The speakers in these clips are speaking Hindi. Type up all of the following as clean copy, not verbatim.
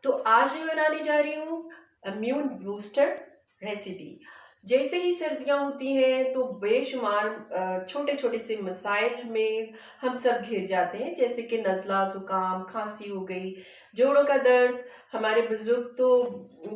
तो आज मैं बनाने जा रही हूँ इम्यून बूस्टर रेसिपी। जैसे ही सर्दियाँ होती हैं तो बेशुमार छोटे छोटे से मसाइल में हम सब घिर जाते हैं, जैसे कि नज़ला, ज़ुकाम, खांसी हो गई, जोड़ों का दर्द। हमारे बुजुर्ग तो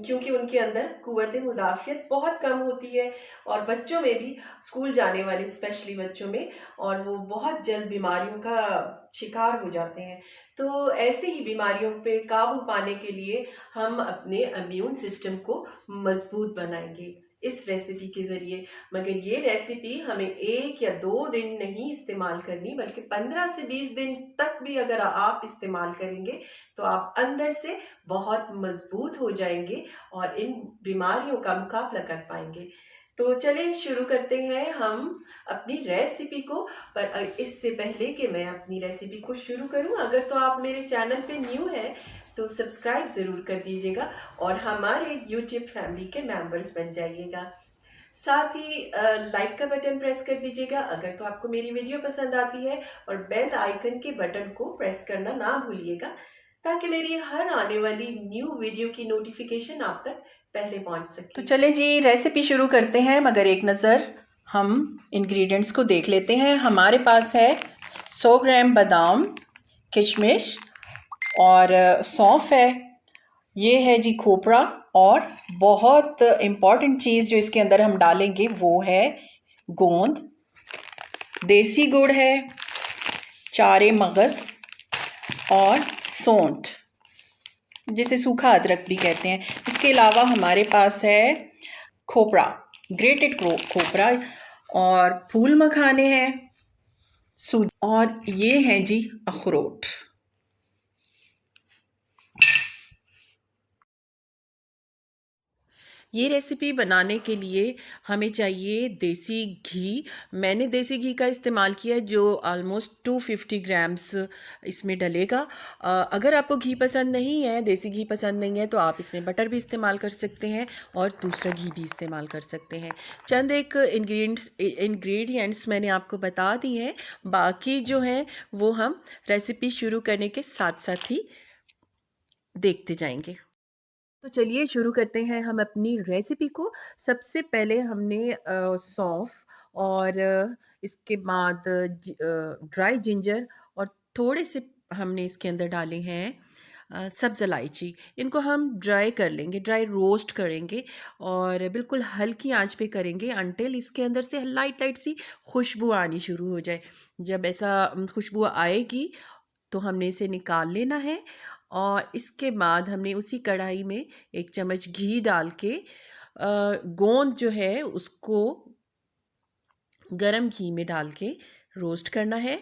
क्योंकि उनके अंदर कुव्वत मुदाफ़ियत बहुत कम होती है, और बच्चों में भी, स्कूल जाने वाले स्पेशली बच्चों में, और वो बहुत जल्द बीमारियों का शिकार हो जाते हैं। तो ऐसे ही बीमारियों पे काबू पाने के लिए हम अपने इम्यून सिस्टम को मजबूत बनाएंगे इस रेसिपी के ज़रिए। मगर ये रेसिपी हमें 1 या 2 दिन नहीं इस्तेमाल करनी, बल्कि 15 से 20 दिन तक भी अगर आप इस्तेमाल करेंगे तो आप अंदर से बहुत मजबूत हो जाएंगे और इन बीमारियों का मुकाबला कर पाएंगे। तो चलिए शुरू करते हैं हम अपनी रेसिपी को। पर इससे पहले कि मैं अपनी रेसिपी को शुरू करूं, अगर तो आप मेरे चैनल पे न्यू हैं तो सब्सक्राइब ज़रूर कर दीजिएगा और हमारे यूट्यूब फैमिली के मेंबर्स बन जाइएगा। साथ ही लाइक का बटन प्रेस कर दीजिएगा अगर तो आपको मेरी वीडियो पसंद आती है, और बेल आइकन के बटन को प्रेस करना ना भूलिएगा, ताकि मेरी हर आने वाली न्यू वीडियो की नोटिफिकेशन आप तक पहले पहुंच सके। तो चलें जी, रेसिपी शुरू करते हैं, मगर एक नज़र हम इंग्रेडिएंट्स को देख लेते हैं। हमारे पास है 100 ग्राम बादाम, किशमिश और सौंफ है। ये है जी खोपरा, और बहुत इम्पॉर्टेंट चीज़ जो इसके अंदर हम डालेंगे वो है गोंद, देसी गुड़ है, चारे मगज़ और सौंठ, जिसे सूखा अदरक भी कहते हैं। इसके अलावा हमारे पास है खोपरा, ग्रेटेड खोपरा, और फूल मखाने हैं, सूजी, और ये है जी अखरोट। ये रेसिपी बनाने के लिए हमें चाहिए देसी घी। मैंने देसी घी का इस्तेमाल किया है, जो ऑलमोस्ट 250 ग्राम्स इसमें डलेगा। अगर आपको घी पसंद नहीं है, देसी घी पसंद नहीं है, तो आप इसमें बटर भी इस्तेमाल कर सकते हैं और दूसरा घी भी इस्तेमाल कर सकते हैं। चंद एक इंग्रेडिएंट्स मैंने आपको बता दी हैं, बाकी जो हैं वो हम रेसिपी शुरू करने के साथ साथ ही देखते जाएंगे। तो चलिए शुरू करते हैं हम अपनी रेसिपी को। सबसे पहले हमने सौंफ, और इसके बाद ड्राई जिंजर, और थोड़े से हमने इसके अंदर डाले हैं सब्ज़ इलायची। इनको हम ड्राई कर लेंगे, ड्राई रोस्ट करेंगे, और बिल्कुल हल्की आंच पे करेंगे अंटिल इसके अंदर से लाइट लाइट सी खुशबू आनी शुरू हो जाए। जब ऐसा खुशबू आएगी तो हमने इसे निकाल लेना है, और इसके बाद हमने उसी कढ़ाई में 1 चम्मच घी डाल के गोंद जो है उसको गरम घी में डाल के रोस्ट करना है।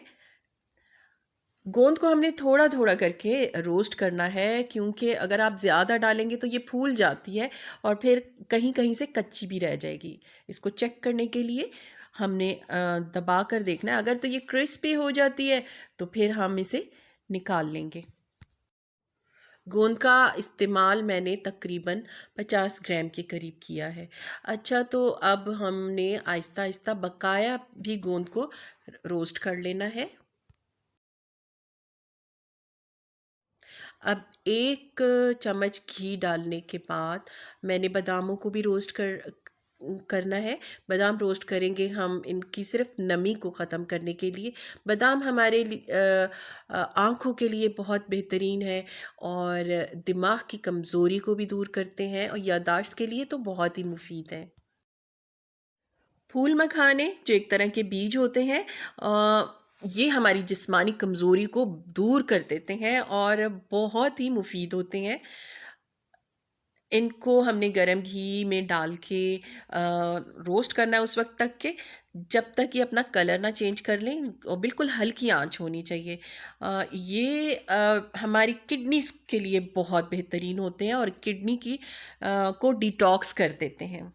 गोंद को हमने थोड़ा थोड़ा करके रोस्ट करना है, क्योंकि अगर आप ज़्यादा डालेंगे तो ये फूल जाती है और फिर कहीं कहीं से कच्ची भी रह जाएगी। इसको चेक करने के लिए हमने दबा कर देखना है। अगर तो ये क्रिस्पी हो जाती है तो फिर हम इसे निकाल लेंगे। गोंद का इस्तेमाल मैंने तकरीबन 50 ग्राम के करीब किया है। अच्छा, तो अब हमने आहिस्ता आहिस्ता बकाया भी गोंद को रोस्ट कर लेना है। अब 1 चम्मच घी डालने के बाद मैंने बादामों को भी रोस्ट करना है। बादाम रोस्ट करेंगे हम इनकी सिर्फ नमी को ख़त्म करने के लिए। बादाम हमारे आँखों के लिए बहुत बेहतरीन है, और दिमाग की कमज़ोरी को भी दूर करते हैं, और याददाश्त के लिए तो बहुत ही मुफीद है। फूल मखाने जो एक तरह के बीज होते हैं, ये हमारी जिस्मानी कमज़ोरी को दूर कर देते हैं और बहुत ही मुफीद होते हैं। इनको हमने गरम घी में डाल के रोस्ट करना है उस वक्त तक के जब तक ये अपना कलर ना चेंज कर लें, और बिल्कुल हल्की आंच होनी चाहिए। ये हमारी किडनीज के लिए बहुत बेहतरीन होते हैं, और किडनी की को डिटॉक्स कर देते हैं।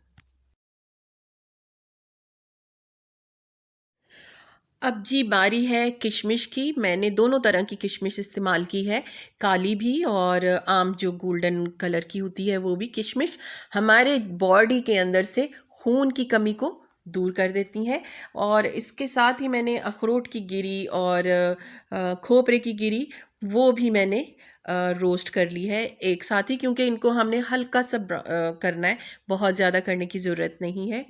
अब जी बारी है किशमिश की। मैंने दोनों तरह की किशमिश इस्तेमाल की है, काली भी और आम जो गोल्डन कलर की होती है वो भी। किशमिश हमारे बॉडी के अंदर से खून की कमी को दूर कर देती हैं। और इसके साथ ही मैंने अखरोट की गिरी और खोपरे की गिरी वो भी मैंने रोस्ट कर ली है एक साथ ही, क्योंकि इनको हमने हल्का सा करना है, बहुत ज़्यादा करने की ज़रूरत नहीं है।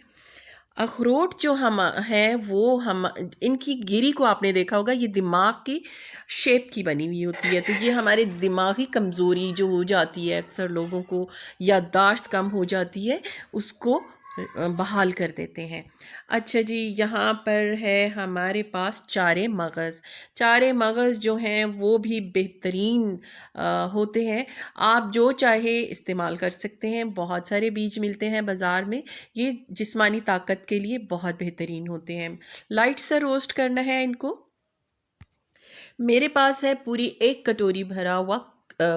अखरोट जो हम हैं वो हम इनकी गिरी को आपने देखा होगा, ये दिमाग की शेप की बनी हुई होती है, तो ये हमारे दिमागी कमज़ोरी जो हो जाती है, अक्सर लोगों को याददाश्त कम हो जाती है, उसको बहाल कर देते हैं। अच्छा जी, यहाँ पर है हमारे पास चारे मगज़। चारे मगज़ जो हैं वो भी बेहतरीन होते हैं, आप जो चाहे इस्तेमाल कर सकते हैं, बहुत सारे बीज मिलते हैं बाज़ार में, ये जिस्मानी ताकत के लिए बहुत बेहतरीन होते हैं। लाइट सा रोस्ट करना है इनको। मेरे पास है पूरी 1 कटोरी भरा हुआ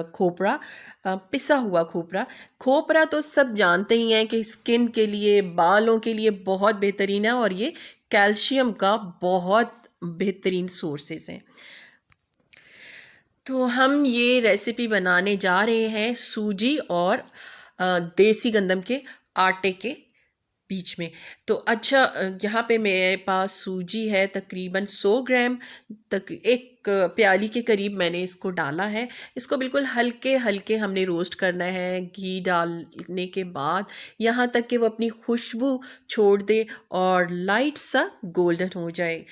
खोपरा, पिसा हुआ खोपरा। खोपरा तो सब जानते ही हैं कि स्किन के लिए, बालों के लिए बहुत बेहतरीन है, और ये कैल्शियम का बहुत बेहतरीन सोर्सेस हैं। तो हम ये रेसिपी बनाने जा रहे हैं सूजी और देसी गंदम के आटे के बीच में। तो अच्छा, यहाँ पे मेरे पास सूजी है तकरीबन 100 ग्राम तक, एक प्याली के करीब मैंने इसको डाला है। इसको बिल्कुल हल्के हल्के हमने रोस्ट करना है, घी डालने के बाद यहाँ तक कि वो अपनी खुशबू छोड़ दे और लाइट सा गोल्डन हो जाए।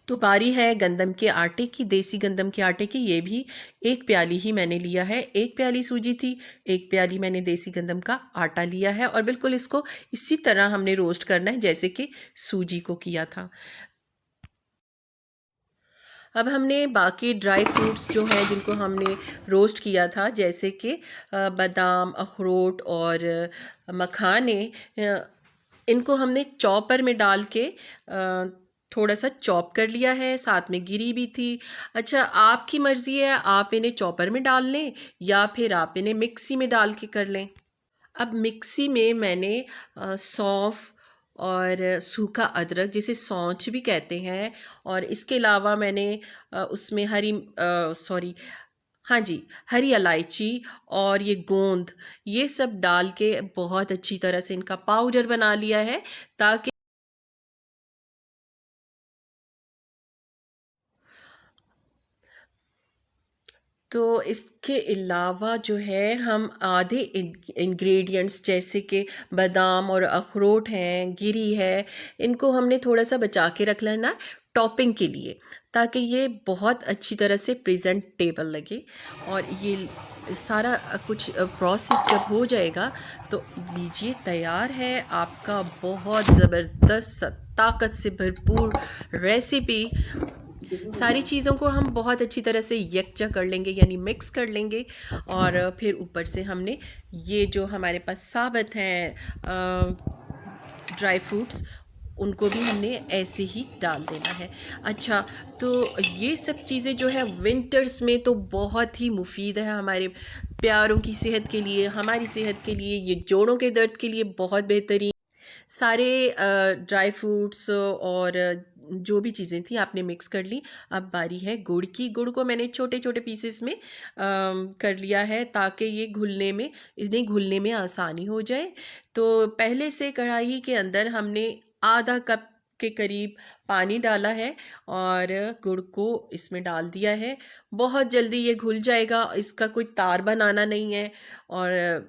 तो बारी है गंदम के आटे की, देसी गंदम के आटे की। ये भी 1 प्याली ही मैंने लिया है, 1 प्याली सूजी थी, 1 प्याली मैंने देसी गंदम का आटा लिया है, और बिल्कुल इसको इसी तरह हमने रोस्ट करना है जैसे कि सूजी को किया था। अब हमने बाकी ड्राई फ्रूट्स जो हैं जिनको हमने रोस्ट किया था, जैसे कि बादाम, अखरोट और मखाने, इनको हमने चॉपर में डाल के थोड़ा सा चॉप कर लिया है, साथ में गिरी भी थी। अच्छा, आपकी मर्ज़ी है, आप इन्हें चॉपर में डाल लें या फिर आप इन्हें मिक्सी में डाल के कर लें। अब मिक्सी में मैंने सौंफ और सूखा अदरक, जिसे सौंच भी कहते हैं, और इसके अलावा मैंने उसमें हाँ जी, हरी इलायची और ये गोंद, ये सब डाल के बहुत अच्छी तरह से इनका पाउडर बना लिया है, ताकि तो इसके अलावा जो है हम आधे इंग्रेडिएंट्स जैसे कि बादाम और अखरोट हैं, गिरी है, इनको हमने थोड़ा सा बचा के रख लेना टॉपिंग के लिए, ताकि ये बहुत अच्छी तरह से प्रेजेंटेबल लगे। और ये सारा कुछ प्रोसेस जब हो जाएगा तो लीजिए, तैयार है आपका बहुत ज़बरदस्त ताकत से भरपूर रेसिपी। सारी चीज़ों को हम बहुत अच्छी तरह से यकजा कर लेंगे, यानी मिक्स कर लेंगे, और फिर ऊपर से हमने ये जो हमारे पास साबित हैं ड्राई फ्रूट्स, उनको भी हमने ऐसे ही डाल देना है। अच्छा, तो ये सब चीज़ें जो है विंटर्स में तो बहुत ही मुफीद है हमारे प्यारों की सेहत के लिए, हमारी सेहत के लिए, ये जोड़ों के दर्द के लिए बहुत बेहतरीन। सारे ड्राई फ्रूट्स और जो भी चीज़ें थी आपने मिक्स कर ली। अब बारी है गुड़ की। गुड़ को मैंने छोटे छोटे पीसेस में कर लिया है, ताकि ये घुलने में, इन्हें घुलने में आसानी हो जाए। तो पहले से कढ़ाई के अंदर हमने आधा कप के करीब पानी डाला है और गुड़ को इसमें डाल दिया है। बहुत जल्दी ये घुल जाएगा, इसका कोई तार बनाना नहीं है, और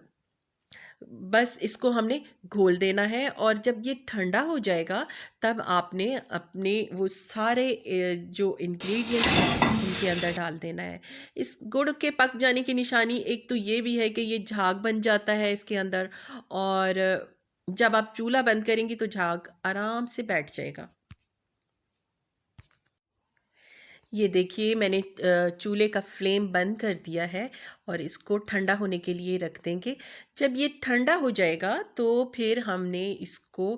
बस इसको हमने घोल देना है। और जब ये ठंडा हो जाएगा तब आपने अपने वो सारे जो इंग्रेडिएंट्स हैं उनके अंदर डाल देना है। इस गुड़ के पक जाने की निशानी एक तो ये भी है कि ये झाग बन जाता है इसके अंदर, और जब आप चूल्हा बंद करेंगी तो झाग आराम से बैठ जाएगा। ये देखिए, मैंने चूल्हे का फ्लेम बंद कर दिया है और इसको ठंडा होने के लिए रख देंगे। जब ये ठंडा हो जाएगा तो फिर हमने इसको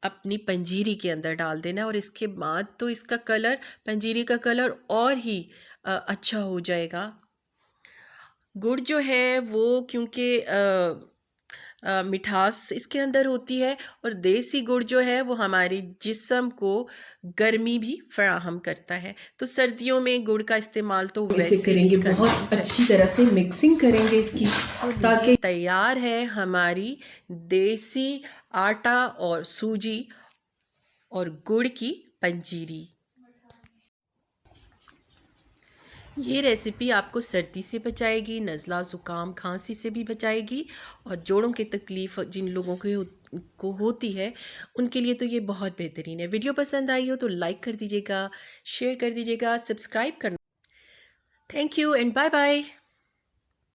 अपनी पंजीरी के अंदर डाल देना है, और इसके बाद तो इसका कलर, पंजीरी का कलर और ही अच्छा हो जाएगा। गुड़ जो है वो क्योंकि मिठास इसके अंदर होती है, और देसी गुड़ जो है वो हमारे जिस्म को गर्मी भी फराहम करता है। तो सर्दियों में गुड़ का इस्तेमाल तो वैसे करेंगे, बहुत अच्छी तरह से मिक्सिंग करेंगे इसकी, ताकि तैयार है हमारी देसी आटा और सूजी और गुड़ की पंजीरी। ये रेसिपी आपको सर्दी से बचाएगी, नज़ला, ज़ुकाम, खांसी से भी बचाएगी और जोड़ों की तकलीफ़ जिन लोगों को होती है उनके लिए तो ये बहुत बेहतरीन है। वीडियो पसंद आई हो तो लाइक कर दीजिएगा, शेयर कर दीजिएगा, सब्सक्राइब करना। Thank you and bye bye.